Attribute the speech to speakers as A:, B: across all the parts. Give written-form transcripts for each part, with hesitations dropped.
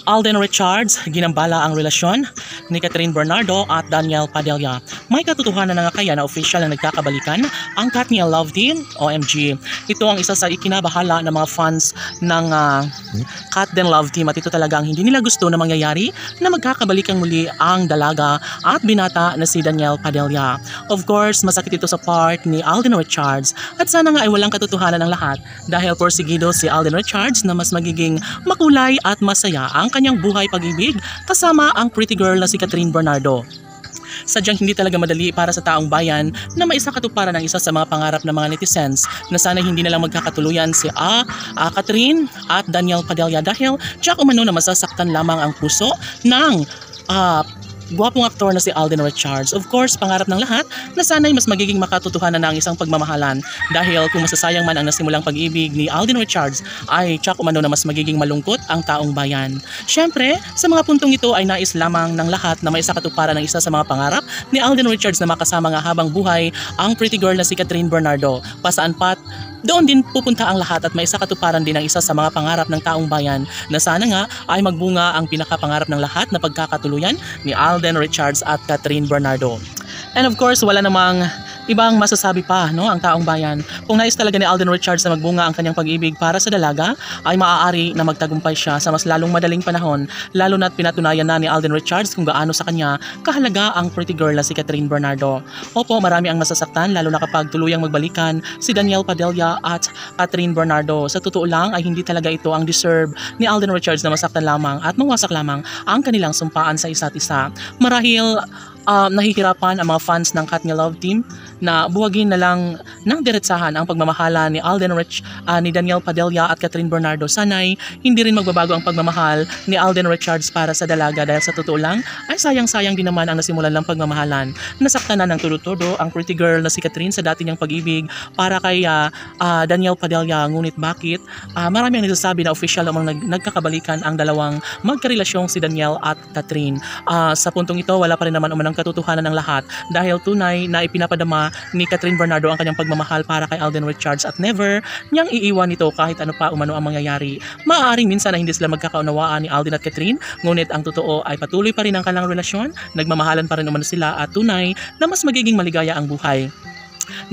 A: Alden Richards, ginambala ang relasyon ni Catherine Bernardo at Daniel Padilla. May katotohanan na nga kaya na official na nagkakabalikan ang Katniel Love Team? OMG. Ito ang isa sa ikinabahala ng mga fans ng Katniel Love Team at ito talaga ang hindi nila gusto na mangyayari na magkakabalikan muli ang dalaga at binata na si Daniel Padilla. Of course, masakit ito sa part ni Alden Richards at sana nga ay walang katotohanan ng lahat dahil porsigido si Alden Richards na mas magiging makulay at masaya ang kanyang buhay pag-ibig kasama ang pretty girl na si Catherine Bernardo. Sadyang hindi talaga madali para sa taong bayan na maisakatuparan ang isa sa mga pangarap ng mga netizens na sana hindi na lang magkakatuluyan si Catherine at Daniel Padilla dahil tiyak umano na masasaktan lamang ang puso ng gwapong aktor na si Alden Richards. Of course, pangarap ng lahat na sana'y mas magiging makatotohanan na ang isang pagmamahalan dahil kung masasayang man ang nasimulang pag-ibig ni Alden Richards ay tsak umano na mas magiging malungkot ang taong bayan. Siyempre, sa mga puntong ito ay nais lamang ng lahat na may sakatuparan ng isa sa mga pangarap ni Alden Richards na makasama nga habang buhay ang pretty girl na si Catherine Bernardo. Pasaan pat, doon din pupunta ang lahat at may sakatuparan din ang isa sa mga pangarap ng taong bayan na sana nga ay magbunga ang pinakapangarap ng lahat na pagkakatuluyan ni Alden Richards at Catherine Bernardo. And of course, wala namang ibang masasabi pa ang taong bayan. Kung nais talaga ni Alden Richards na magbunga ang kanyang pag-ibig para sa dalaga, ay maaari na magtagumpay siya sa mas lalong madaling panahon, lalo na't pinatunayan na ni Alden Richards kung gaano sa kanya kahalaga ang pretty girl na si Catherine Bernardo. Opo, marami ang masasaktan lalo na kapag tuluyang magbalikan si Daniel Padilla at Catherine Bernardo. Sa totoo lang ay hindi talaga ito ang deserve ni Alden Richards na masaktan lamang at mawasak lamang ang kanilang sumpaan sa isa't isa. Marahil nahihirapan ang mga fans ng Katniel Love Team na buwagin na lang ng diretsahan ang pagmamahala ni ni Daniel Padilla at Catherine Bernardo. Sana'y hindi rin magbabago ang pagmamahal ni Alden Richards para sa dalaga dahil sa totoo lang ay sayang-sayang din naman ang nasimulan lang pagmamahalan. Nasaktan na ng todo-todo ang pretty girl na si Catherine sa dati niyang pag-ibig para kay Daniel Padilla. Ngunit bakit? Marami ang nagsasabi na official namang nagkakabalikan ang dalawang magkarelasyong si Daniel at Catherine. Sa puntong ito, wala pa rin naman umanang katotohanan ng lahat dahil tunay na ipinapadama ni Catherine Bernardo ang kanyang pagmamahal para kay Alden Richards at never niyang iiwan ito kahit ano pa umano ang mangyayari. Maaaring minsan na hindi sila magkakaunawaan ni Alden at Catherine, ngunit ang totoo ay patuloy pa rin ang kanilang relasyon, nagmamahalan pa rin umano sila at tunay na mas magiging maligaya ang buhay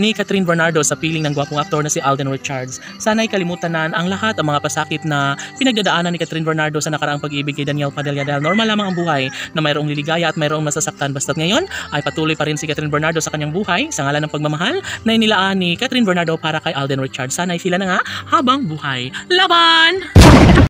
A: ni Catherine Bernardo sa piling ng gwapong aktor na si Alden Richards. Sana'y kalimutan na ang lahat ang mga pasakit na pinagdadaanan ni Catherine Bernardo sa nakaraang pag-ibig kay Daniel Padilla dahil normal lamang ang buhay na mayroong liligaya at mayroong masasaktan. Basta't ngayon ay patuloy pa rin si Catherine Bernardo sa kanyang buhay sa ngalan ng pagmamahal na inilaan ni Catherine Bernardo para kay Alden Richards. Sana'y sila na nga habang buhay. Laban!